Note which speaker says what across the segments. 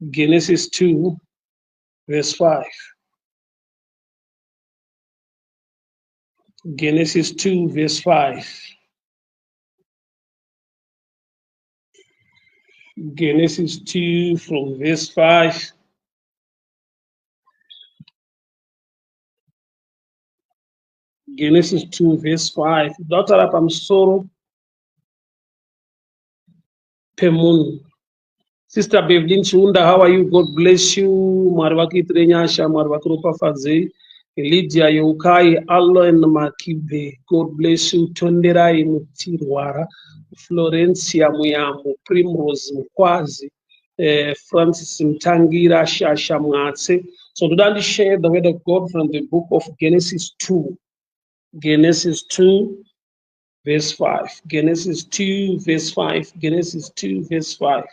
Speaker 1: Genesis 2, verse 5. Genesis 2, verse 5. Genesis 2 from verse 5. Genesis 2, verse 5. Daughter of Amsoro Pemun. Sister Bevelin Chunda, how are you? God bless you. Marwaki Trenyasha, Marwakurupa Faze, Lydia Yokai, Allah and Makibe. God bless you. Tondera Mutirwara, Florencia Muyamu, Primrose Mkwazi, Francis Mtangira, Shasha Mwatse. So today share the word of God from the book of Genesis 2. Genesis 2, verse 5. Genesis 2, verse 5. Genesis 2, verse 5.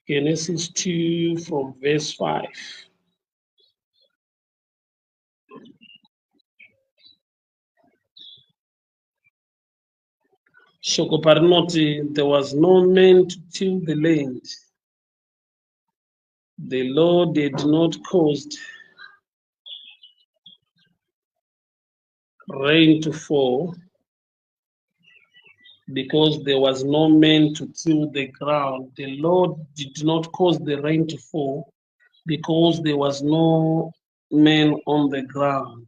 Speaker 1: Genesis 2 from verse 5. Shokoparnoti, there was no man to till the land. The Lord did not cause rain to fall because there was no man to till the ground. The Lord did not cause the rain to fall because there was no man on the ground.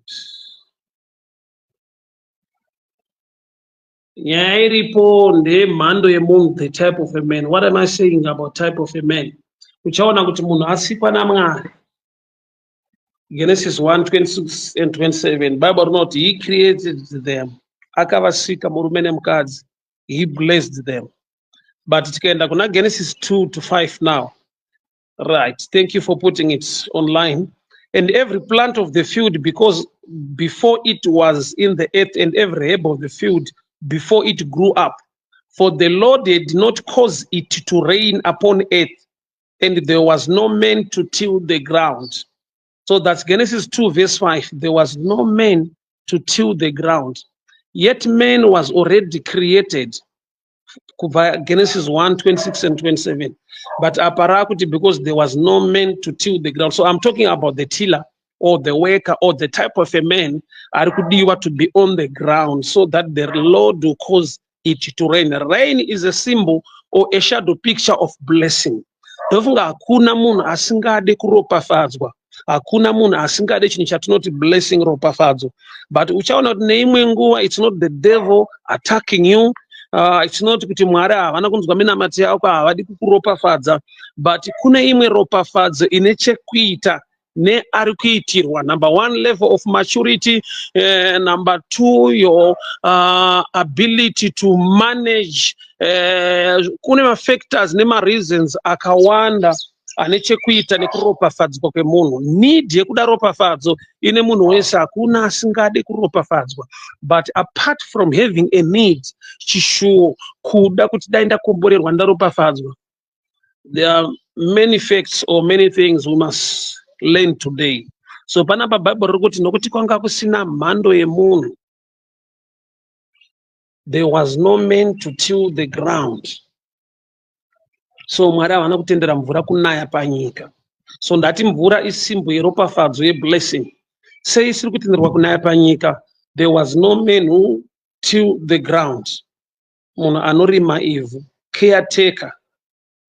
Speaker 1: Nyairipo ndemhando yemunhu, the type of a man. What am I saying about type of a man? Uchaona kuti munhu asikwa naMwari. Genesis 1:26 and 27. Bible note, he created them. Akavasika murume nemukadzi. He blessed them. But tikaenda kuna Genesis 2-5 now. Right. Thank you for putting it online. And every plant of the field, because before it was in the earth, and every herb of the field before it grew up. For the Lord did not cause it to rain upon earth, and there was no man to till the ground. So that's Genesis 2, verse 5. There was no man to till the ground. Yet man was already created. Genesis 1:26 and 27. But aparakuti, because there was no man to till the ground. So I'm talking about the tiller or the worker or the type of a man arikudiwa to be on the ground so that the Lord will cause it to rain. Rain is a symbol or a shadow picture of blessing. Ndofunga hakuna munhu asingade kuropafadzwa. Hakuna munhu asingade chinhu chatinoti blessing ropafadzo. But uchaona kuti neimwe nguva, it's not the devil attacking you. It's not kuti Mwari havana kunzwa minamati yako, havadi kukuropafadza, but kune imwe ropafadzo ine chekuita ne ari kuitirwa. Number one, level of maturity. Number two, your ability to manage. Kune factors nema reasons akawanda ane chekuita nekuropafadzwa kwemunhu. Need yekuda ropafadzo ine munhu wese, hakuna asingade kuropafadzwa. But apart from having a need, chishuwo kuda kuti dai ndakomborerwa ndaropafadzwa, there are many facts or many things we must learn today. So panapa Bible riri kuti nokuti kwanga kusina mhando yemunhu, there was no man to till the ground. So Mwari havana kutendera mvura kunaya panyika. So ndati mvura isimbo yeropafadzo yeblessing. Sei isiri kutenderwa kunaya panyika? There was no man who till the ground. Munhu anorima ivhu, caretaker,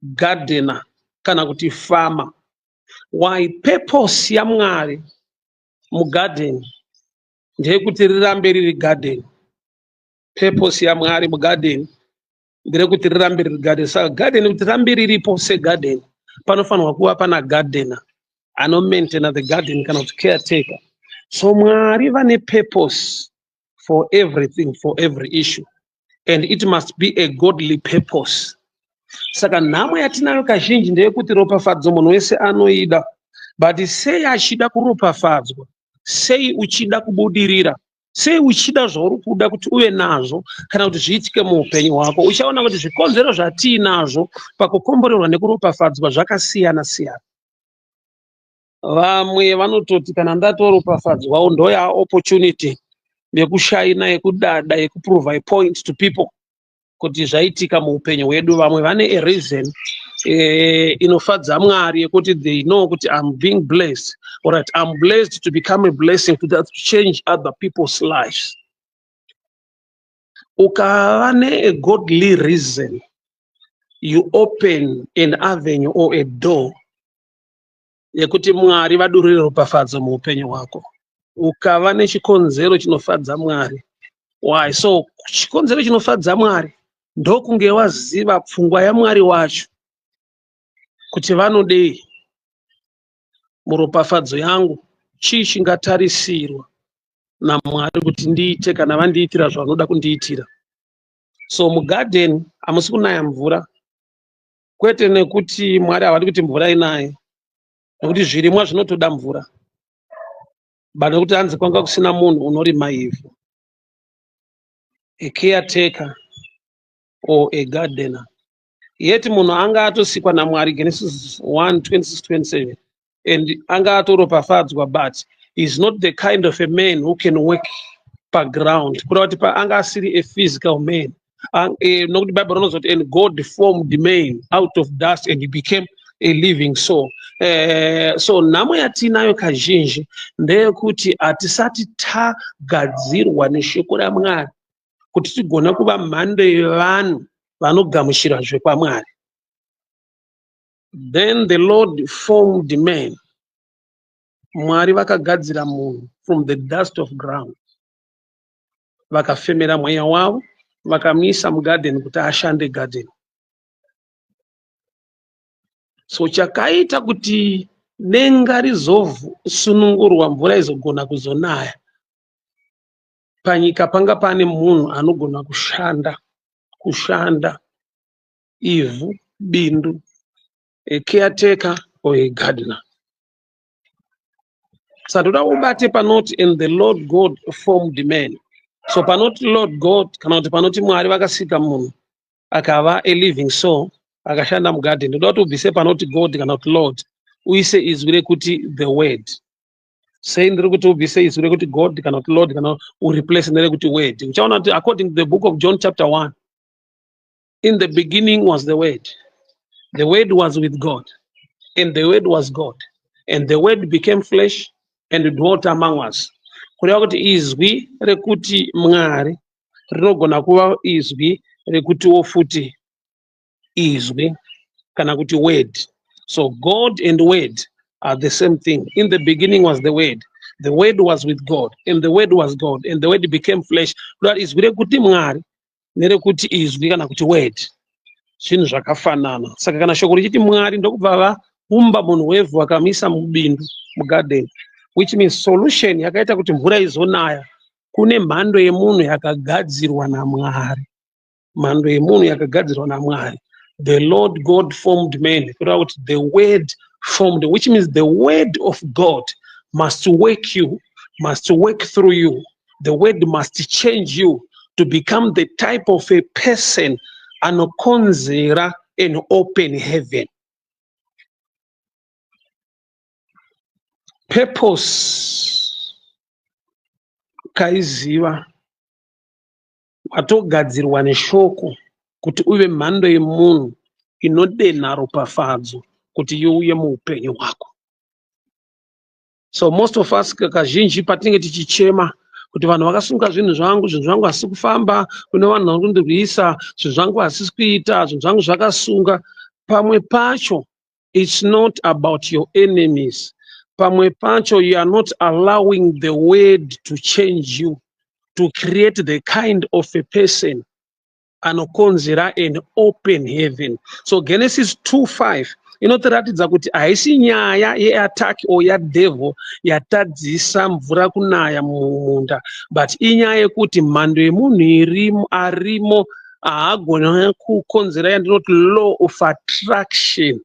Speaker 1: gardener, kana kuti farmer. Why? Purpose yaMwari mugarden ndeyekuti rirambe riri garden. Purpose yaMwari mugarden ndeyekuti rirambe riri garden. Saka garden kuti rambe riripo segarden, panofanirwa kuva pana gardener ano maintain the garden kana kuti caretaker. So Mwari vane purpose for everything, for every issue, and it must be a godly purpose. Saka nhamo yatinayo kazhinji ndeyekuti ropafadzo munhu wese anoida, but sei achida kuropafadzwa, sei uchida kubudirira, sei uchida zvauri kuda kuti uve nazvo kana kuti zviitike muupenyu hwako, uchaona kuti zvikonzero zvatiinazvo pakukomborerwa nekuropafadzwa zvakasiyana siyana. Vamwe vanototi kana ndatoropafadzwawo ndoya opportunity yekushaina, yekudada, yekuprove a point to people. kuti zvaitika muupenyu hwedu. Vamwe vane a reason inofadza Mwari yekuti they know kuti I'm being blessed, or that I'm blessed to become a blessing to change other people's lives. Ukava a godly reason, you open an avenue or a door yekuti Mwari vadurire ropafadzo muupenyu hwako. Ukava nechikonzero chinofadza Mwari. Why? So chikonzero chinofadza Mwari ndokunge waziva pfungwa yaMwari wacho kuti vanodei muropafadzo yangu, chii chingatarisirwa naMwari kuti ndiite kana vandiitira zvavanoda kundiitira. So mugarden hamusi kunaya mvura, kwete nekuti Mwari havadi kuti mvura inaye, nekuti zvirimwa zvinotoda mvura, but nekuti hanzi kwanga kusina munhu unorima ivhu. A caretaker or a gardener. Yet munhu anga atosikwa naMwari, Genesis 1:26-27, and anga atoropafadzwa, but he's not the kind of a man who can work per ground. Kuda kuti anga asiri a physical man. Nokuti Bible knows that, and God formed man out of dust and he became a living soul. So nhamo yatinayo kazhinji ndeyekuti hatisati tagadzirwa neshoko raMwari kuti tigona kuva mhando yevanhu vanogamuchira zvekwamwari. Then the Lord formed man. Mwari vakagadzira munhu from the dust of ground. Vakafemera mweya wavo, vakamisa mugarden kuti ashande garden. So chakaita kuti denga rizosunungurwa mvura izogona kuzonaya, panyika panga pane munhu anogona kushanda ivhu, bindu, a caretaker or a gardener. Satoda ubate panoti, and the Lord God formed man. So panoti Lord God kana kuti panoti Mwari vakasika munhu akava a living soul akashanda mugarden. Ndoda kuti ubvise panoti God kana kuti Lord uise izwi rekuti the word. Sei ndiri kuti ubvise izwi rekuti God kana kuti Lord kana ureplace nerekuti word. Uchaona kuti according to the book of John chapter 1, in the beginning was the word. The word was with God, and the word was God, and the word became flesh and dwelt among us. Kureva kuti izwi rekuti Mwari rinogona kuva izwi rekutiwo futi izwi kana kuti word. So God and word are the same thing. In the beginning was the word was with God, and the word was God, and the word became flesh. Kureva izwi rekuti Mwari nerekuti izwi kana kuti word zvinhu zvakafanana. Saka kana shoko richiti Mwari ndokubva vaumba munhu wevhu vakamisa mubindu, mugarden, which means solution yakaita kuti mvura izonaya kune mhando yemunhu yakagadzirwa naMwari. Mhando yemunhu yakagadzirwa naMwari. The Lord God formed man. Kureva kuti the word formed, which means the word of God must work you, must work through you. The word must change you to become the type of a person anokonzera an open heaven. Purpose kaiziva watogadzirwa neshoko kuti uve mhando yemunhu inodenha ropafadzo kuti iuye muupenyu hwako. So most of us kazhinji patinenge tichichema kuti vanhu vakasunga zvinhu zvangu hasisi kufamba, kune vanhu vakundirwisa, zvinhu zvangu hasisi kuita, zvinhu zvangu zvakasunga. Pamwe pacho it's not about your enemies. Pamwe pacho you are not allowing the word to change you, to create the kind of a person anokonzera an open heaven. So Genesis 2:5 inotiratidza kuti haisi nyaya yeattack or yadevil yatadzisa mvura kunaya mumunda, but inyaya yekuti mhando yemunhu arimo haagona kukonzera yandinoti law of attraction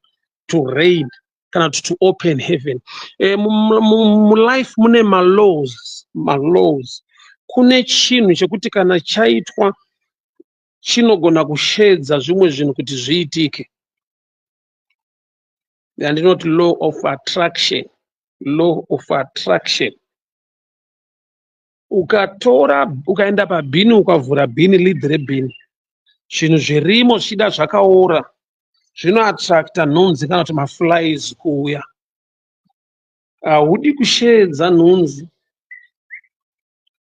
Speaker 1: to reign kana to open heaven. Mulife mune malaws. Kune chinhu chekuti kana chaitwa chinogona kushedza zvimwe zvinhu kuti zviitike. Yandinoti law of attraction. Law of attraction. Ukaenda pabhini ukavhura bhini, lid rebhini, zvinhu zvirimo zvichida zvakaora zvinoattracta nhunzi kana kuti maflies kuuya. Haudi kusheedza nhunzi.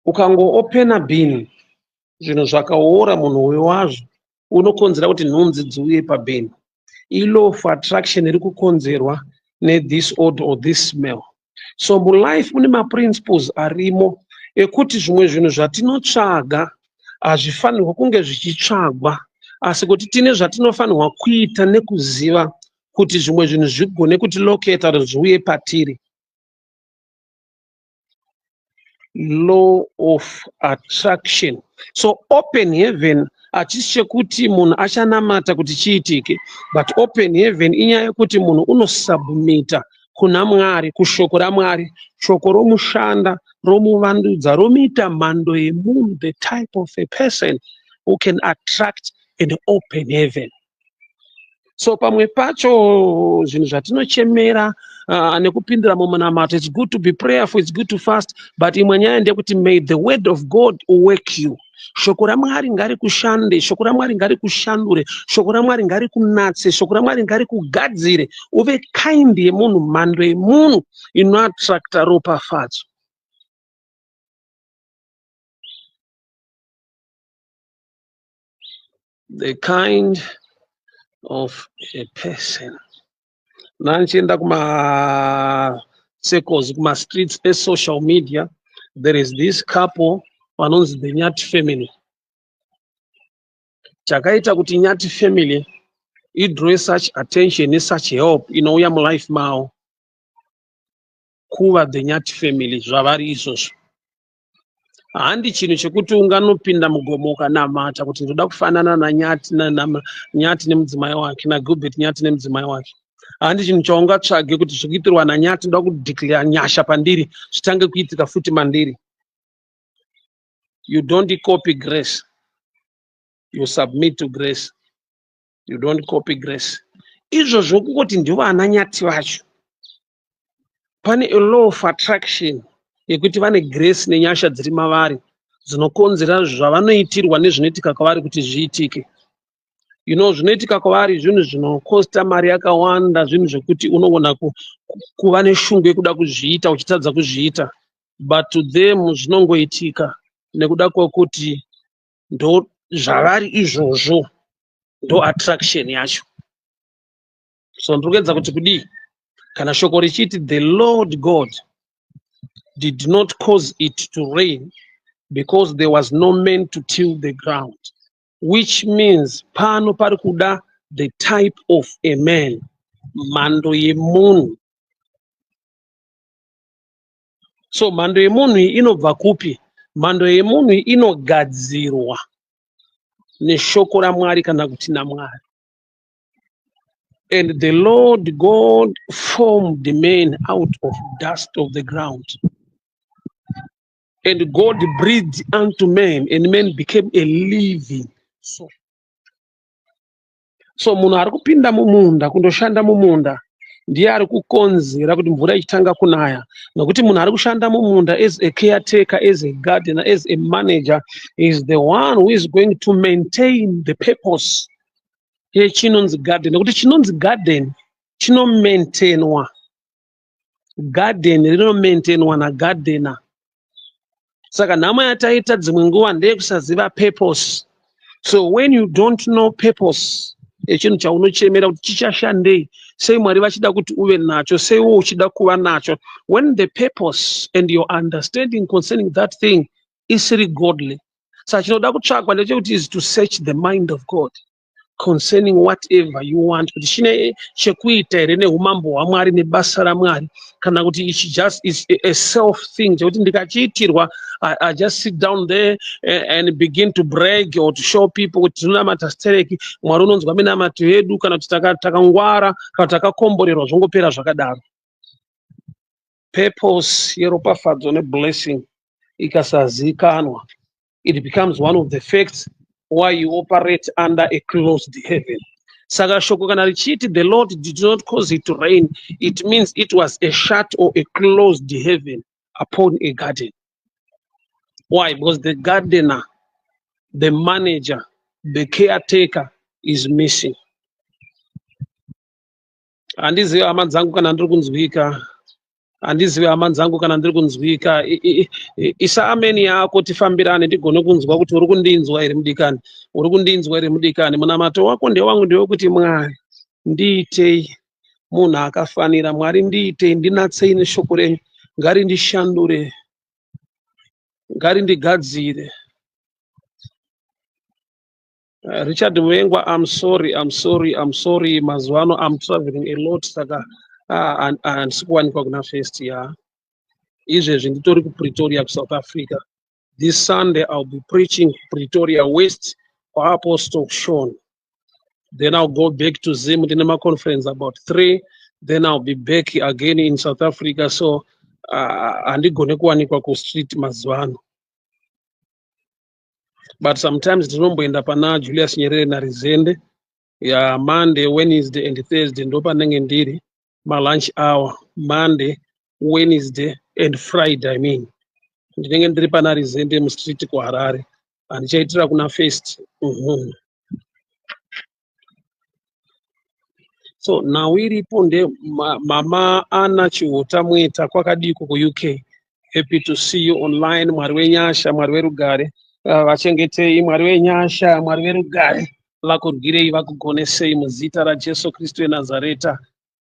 Speaker 1: Ukangoopena bhini zvinhu zvakaora munhu uyo wazvo unokonzera kuti nhunzi dziuye pabhini. Law of attraction iri kukonzerwa ne-this odor or this smell. So mulife mune maprinciples arimo ekuti zvimwe zvinhu zvatinotsvaga hazvifanirwa kunge zvichitsvagwa, asi kuti tine zvatinofanirwa kuita nekuziva kuti zvimwe zvinhu zvigone kuti locate kuti zviuye patiri. Law of attraction. So open heaven hachisi chekuti munhu achanamata kuti chiitike, but open heaven inyaya yekuti munhu unosubmita kuna Mwari, kushoko raMwari, shoko romushanda, romuvandudza, romuita mhando yemunhu, the type of a person who can attract an open heaven. So pamwe pacho zvinhu zvatinochemera nekupindira mumunamato, it's good to be prayerful, it's good to fast, but imwe nyaya ndeyekuti may the word of God wake you. Shoko raMwari ngarikushande, shoko raMwari ngarikushandure, shoko raMwari ngarikunatse, shoko raMwari ngarikugadzire uve kind yemunhu, mhando yemunhu inoattracta ropafadzo. The kind of a person. Nanchienda kuma circles, kuma streets social media, there is this couple vanonzi the Nyati family. Chakaita kuti Nyati family draw such attention, such help inouya mulife mao kuva the Nyati family zvavari izvozvo. Handi chinhu chekuti unganopinda mugomo ukanamata kuti ndoda kufanana naNyati Nyati nemudzimai wake, naGilbert Nyati nemudzimai wake. Handi chinhu chaungatsvage kuti zvikuitirwa naNyati ndoda kudeclare nyasha pandiri zvitange kuitika futi mandiri. You don't copy grace. You submit to grace. You don't copy grace. Izvozvo kungoti ndivo ananyati vacho. Pane a law of attraction yekuti vane grace nenyasha dziri mavari dzinokonzera zvavanoitirwa nezvinoitika kwavari kuti zviitike. You know, zvinoitika kwavari zvinhu zvinokosta mari yakawanda, zvinhu zvekuti unoona kuva neshungu yekuda kuzviita uchitadza kuzviita, but to them zvinongoitika nekuda kwekuti ndo zvavari izvozvo, ndo attraction yacho. So ndikuedza kuti kudii kana shoko richiti the Lord God did not cause it to rain because there was no man to till the ground, which means pano pari kuda the type of a man, mhando yemunhu. So mhando yemunhu inobva kupi? Mhando yemunhu inogadzirwa neshoko raMwari kana kuti naMwari. And the Lord God formed the man out of dust of the ground. And God breathed unto man, and man became a living soul. So munhu ari kupinda mumunda kundoshanda mumunda ndiye ari kukonzera kuti mvura ichitanga kunaya, nokuti munhu ari kushanda mumunda as a caretaker, as a gardener, as a manager is the one who is going to maintain the purpose yechinonzi garden, nekuti chinonzi garden chino maintainwa. Garden rino maintainwa na gardener. Saka nhamo yataita dzimwe nguva ndeyekusaziva purpose. So when you don't know purpose echinhu chaunochemera kuti chichashandei, sei Mwari vachida kuti uve nacho, sei wo uchida kuva nacho, when the purpose and your understanding concerning that thing isiri godly, saka chinoda kutsvakwa ndechekuti is to search the mind of God concerning whatever you want, kuti chine chekuita here neumambo hwaMwari nebasa raMwari, kana kuti it's just is a self thing chekuti ndikachiitirwa I just sit down there and begin to brag or to show people kuti tinonamata stereki, Mwari unonzwa minamato yedu, kana kuti takangwara kana takakomborerwa zvongopera zvakadaro. Purpose yeropafadzo neblessing ikasazikanwa, it becomes one of the facts why you operate under a closed heaven. Saka shoko kana richiti the Lord did not cause it to rain, it means it was a shut or a closed heaven upon a garden. Why? Because the gardener, the manager, the caretaker is missing. Handizivi hama dzangu kana ndiri kunzwika, handizivi hama dzangu kana ndiri kunzwika. Isa ameni yako tifambirane tigone kunzwa kuti uri kundinzwa here mudikani, uri kundinzwa here mudikani. Munamato wako ndewangu ndewekuti Mwari ndiitei munhu akafanira, Mwari ndiitei, ndinatsei neshoko renyu, ngarindishandure, ngarindigadzire. Richard Mwenga, I'm sorry. Mazuano, I'm traveling a lot, saka sikuwanikwa kuna first year. Izvezvi nditori kuPretoria, South Africa. This Sunday I'll be preaching Pretoria West for Apostle Sean. Then I'll go back to Zim Dinema conference about 3. Then I'll be back again in South Africa. So andigone kuwanikwa ku street mazuano. But sometimes tinomboenda pana Julius Nyerere naRizende. Yeah, Monday, Wednesday, and Thursday ndo panenge ndiri my lunch hour. Monday, Wednesday, and Friday. I mean, ndinenge ndiri pana Rizende mu street ku Harare. Andichaitira kuna first. So now iripo nde mama Anna Chiuta Mwita kwakadiko ku UK. Happy to see you online. Mwari wenyasha, Mwari werugare. Vachengetei, Mwari wenyasha, Mwari werugare. Vakurwirei, vakugonesei muzita raJesu Kristu weNazareta.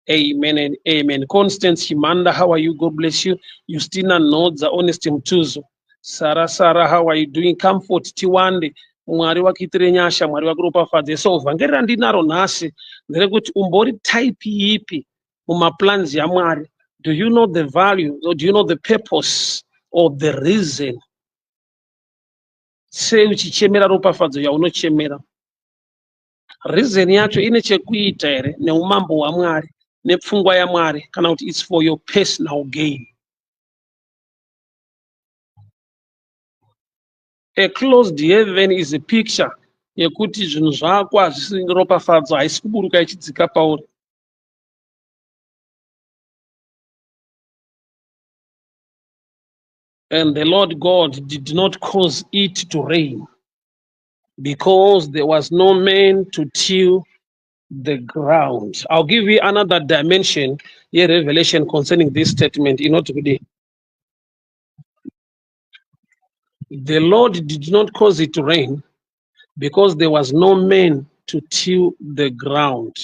Speaker 1: Amen and amen. Constance Himanda, how are you? God bless you. Justina Nodza, Honest Mtuzo. Sarah, how are you doing? Comfort Tiwande. Mwari wakuitire nyasha, Mwari wakuropafadze. So vhangeri ndinaro nhasi nderekuti umbori type ipi mumaplans yaMwari. Do you know the value, or do you know the purpose or the reason? Sei uchichemera ropafadzo yaunochemera. Reason yacho ine chekuita here neumambo waMwari nepfungwa yaMwari, kana kuti it's for your personal gain. A closed heaven is a picture yekuti zvinhu zvako hazvisi ropafadzo, haisi kuburuka ichidzika pauri. And the Lord God did not cause it to rain because there was no man to till the ground. I'll give you another dimension, a revelation concerning this statement. You know, today, the Lord did not cause it to rain because there was no man to till the ground.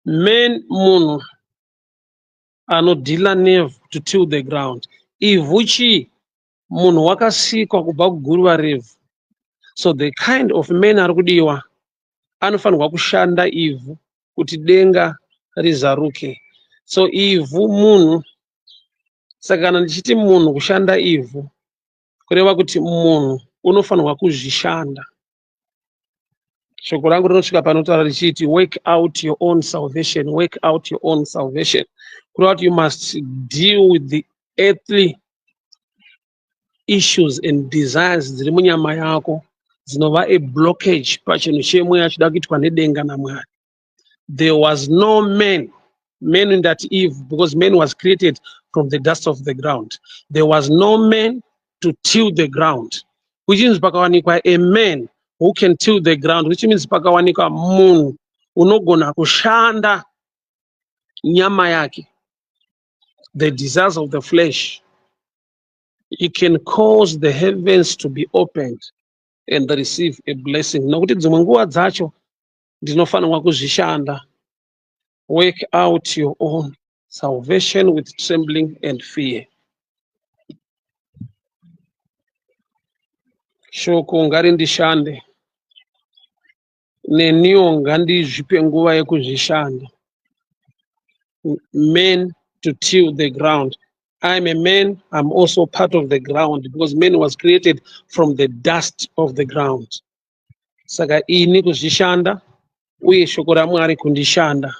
Speaker 1: Men munhu anodhila nevhu to till the ground. Ivhuchi munhu wakasikwa kubva kuguruva revhu. So the kind of men ari kudiwa anofanirwa kushanda ivhu kuti denga rizaruke. So ivhu munhu, saka kana ndichiti munhu kushanda ivhu kureva kuti munhu unofanirwa kuzvishanda. Shoko rangu rinosvika panotaura richiti work out your own salvation, work out your own salvation. Kureva kuti you must deal with the earthly issues and desires dziri munyama yako dzinova a blockage pachinhu chemweya chida kuitwa nedenga naMwari. There was no man in that Eve, because man was created from the dust of the ground. There was no man to till the ground, which means pakawanikwa a man who can till the ground, which means pakawanikwa munhu unogona kushanda nyama yake, the desires of the flesh. He can cause the heavens to be opened and receive a blessing. Nokuti dzimwe nguva dzacho ndinofanirwa kuzvishanda. Work out your own salvation with trembling and fear. Shoko ngarindishande, neniwo ngandizvipe nguva yekuzvishanda. Men to till the ground. I'm a man, I'm also part of the ground, because man was created from the dust of the ground. Saka ini kuzvishanda, uye shoko raMwari kundishanda.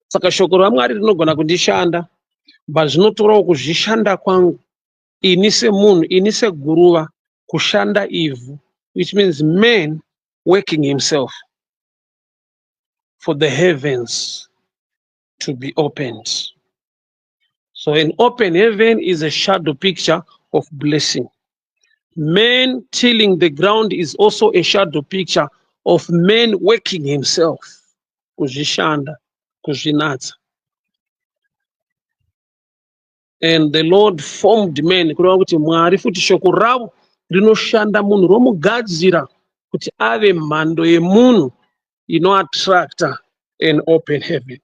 Speaker 1: Saka shoko raMwari rinogona kundishanda, but zvinotorawo kuzvishanda kwangu ini semunhu, ini seguruva, kushanda ivhu, which means man working himself for the heavens to be opened. So an open heaven is a shadow picture of blessing. Man tilling the ground is also a shadow picture of man working himself. Kuzvishanda, kuzvinatsa. And the Lord formed man. Kureva kuti Mwari futi shoko ravo rinoshanda munhu romugadzira kuti ave mhando yemunhu inoattracta an open heaven.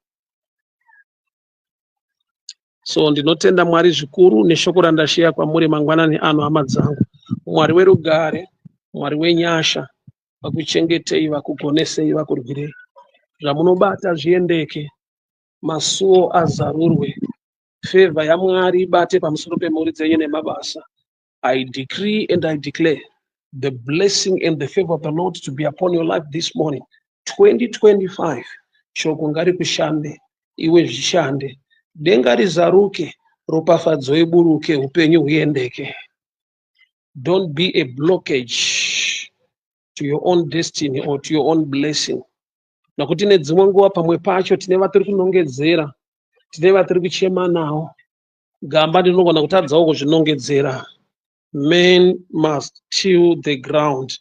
Speaker 1: So ndinotenda Mwari zvikuru neshoko randashiya kwamuri mangwanani ano hama dzangu. Mwari werugare, Mwari wenyasha, vakuchengetei, vakugonesei, vakurwirei. Zvamunobata zviendeke, masuo azarurwe, favor yaMwari ibate pamusoro pemhuri dzenyu nemabasa. I decree and I declare the blessing and the favor of the Lord to be upon your life this morning. 2025, shoko ngarikushande, iwe zvishande. Denga rizaruke, ropafadzo iburuke, upenyu huendeke. Don't be a blockage to your own destiny or to your own blessing. Nakuti nedzimwe nguva pamwe pacho tine vatiri kunongedzera, tine vatiri kuchema nawo. Gamba ndinogona kutadzawo kuzvinongedzera. Men must till the ground.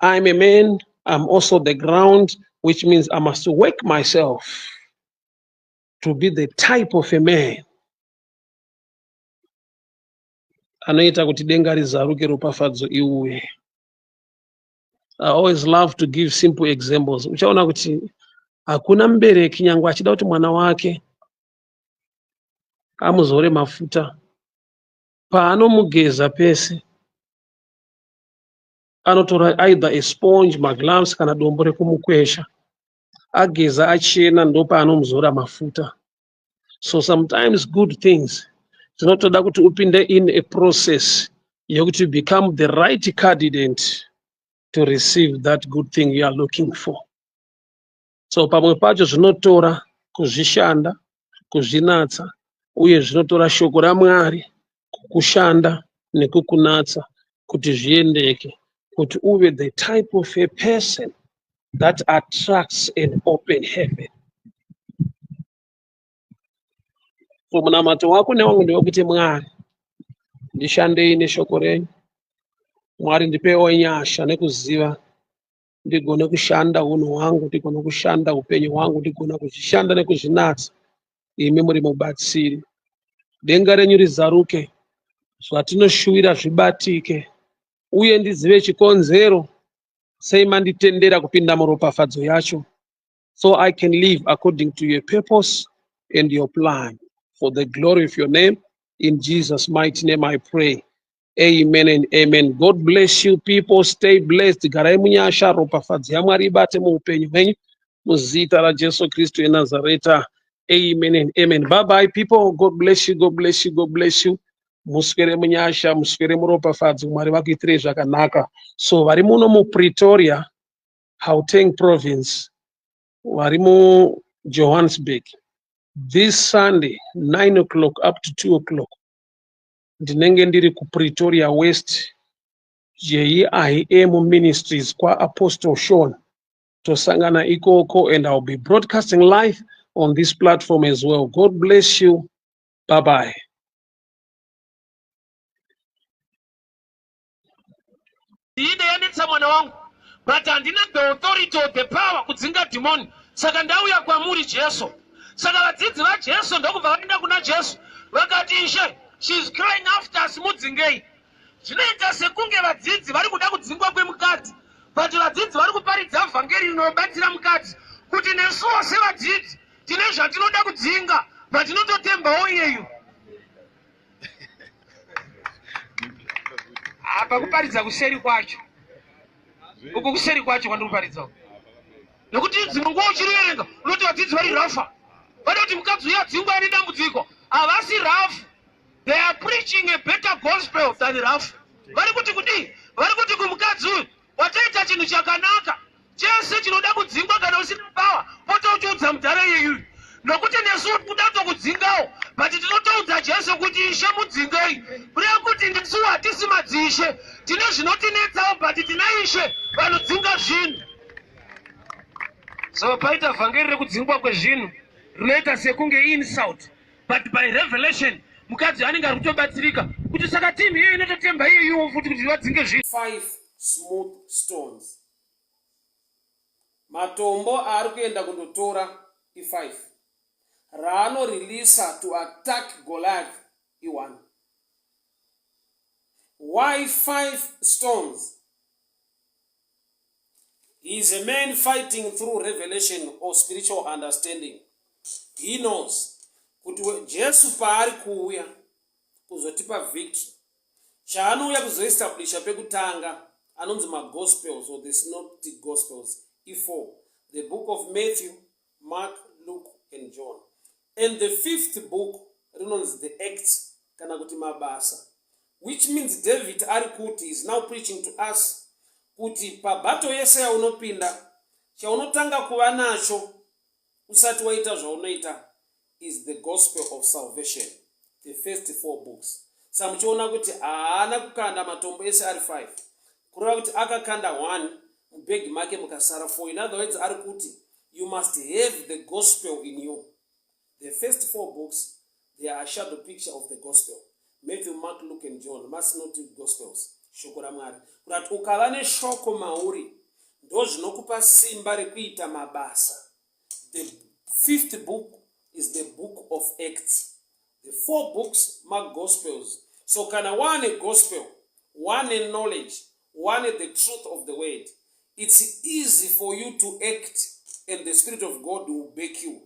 Speaker 1: I'm a man, I'm also the ground, which means I must work myself to be the type of a man anoita kuti denga rizaruke ropafadzo iuye. I always love to give simple examples. Uchaona kuti hakuna mubereki nyangwe achida kuti mwana wake amuzore mafuta, paanomugeza pese anotora either a sponge, magloves kana dombo rekumukwesha, ageza achena ndopanomuzora mafuta. So sometimes good things zvinotoda kuti upinde in a process yokuti become the right candidate to receive that good thing you are looking for. So pamwe pacho zvinotora kuzvishanda, kuzvinatsa, uye zvinotora shoko raMwari kukushanda nekukunatsa kuti zviendeke, kuti uve the type of a person that attracts an open heaven. So munamato wako newangu ndewekuti Mwari ndishandei neshoko renyu. Mwari ndipewo nyasha nekuziva ndigone kushanda unhu hwangu, ndigone kushanda upenyu hwangu, ndigone kuzvishanda nekuzvinatsa. Imi muri mubatsiri. Denga renyu rizaruke, zvatinoshuwira zvibatike, uye ndizive chikonzero sei manditendera kupinda muropafadzo yacho, so I can live according to your purpose and your plan. For the glory of your name, in Jesus' mighty name I pray. Amen and amen. God bless you people. Stay blessed. Garai munyasha, ropafadzo yaMwari ibate muupenyu hwenyu muzita raJesu Kristu eNazareta. Amen and amen. Bye bye people. God bless you. God bless you. God bless you. Muswere munyasha, muswere muropafadzo, Mwari vakuitirei zvakanaka. So vari muno muPretoria, Gauteng province, vari muJohannesburg, this Sunday 9 o'clock up to 2 o'clock ndinenge ndiri kuPretoria West, JIM Ministries kwa Apostle Sean. Tosangana ikoko, and I'll be broadcasting live on this platform as well. God bless you. Bye bye.
Speaker 2: Mwana wangu, but andina the authority of the power kudzinga demon. Saka ndauya kwamuri Jesu. Saka vadzidzi vaJesu ndokubva vaenda kuna Jesu vakati, Ishe, she's crying after us, mudzingei. Zvinoita sekunge vadzidzi vari kuda kudzingwa kwemukadzi, but vadzidzi vari kuparidza vhangeri rinobatsira mukadzi kuti nesuwo sevadzidzi tine zvatinoda kudzinga, but tinototembawo iyeyu. Apa kuparidza kuseri kwacho, uku kuseri kwacho kwandikuparidzawo, nekuti dzimwe nguva uchiverenga unoti vadzidzi vari rafa, vada kuti mukadzi uya dzingwa ane dambudziko. Havasi rafu. They are preaching a better gospel than rafu. Vari kuti kudii? Vari kuti kumukadzi uyu wataita chinhu chakanaka, chese chinoda kudzingwa kana usina power, pota uchiudza mudhara yeyu. Nokuti nesu kuda kutokudzingawo, but tinotoudza Jesu kuti Ishe mudzingei. Kureva kuti nesu hatisi madzishe, tine zvinotinetsawo, but tina Ishe vanodzinga zvinhu. So paita vhangeri rekudzingwa kwezvinhu rinoita sekunge insult, but by revelation mukadzi anenge ari kutobatsirika. kuti saka timu iyoyo inototemba iyoyo futi kuti vadzinge zvinhu
Speaker 1: 5 smooth stones. Matombo ari kuenda kundotora i5. Raanoririsa to attack Goliath i1. Why 5 stones? He is a man fighting through revelation or spiritual understanding. He knows kuti Jesu paari kuuya kuzotipa victory, chaanouya kuzoestablisha pekutanga anonzi magospels or the synoptic gospels E4, the book of Matthew, Mark, Luke and John. And the 5th book rinonzi the Acts kana kuti mabasa, which means David ari kuti is now preaching to us kuti pabato yese yaunopinda chaunotanga kuva nacho usati waita zvaunoita is the gospel of salvation, the first 4 books. Samuchiona kuti haana kukanda matombo ese ari 5, kureva kuti akakanda 1 mubhegi make mukasara 4. In other words ari kuti you must have the gospel in you. The first 4 books, they are a shadow picture of the gospel. Matthew, Mark, Luke and John, synoptic gospels. Shoko raMwari kuti ukava neshoko mauri ndo zvinokupa simba rekuita mabasa. The 5th book is the book of Acts. The 4 books mark gospels. So kana one a gospel, one a knowledge, one a the truth of the word, it's easy for you to act and the Spirit of God will back you.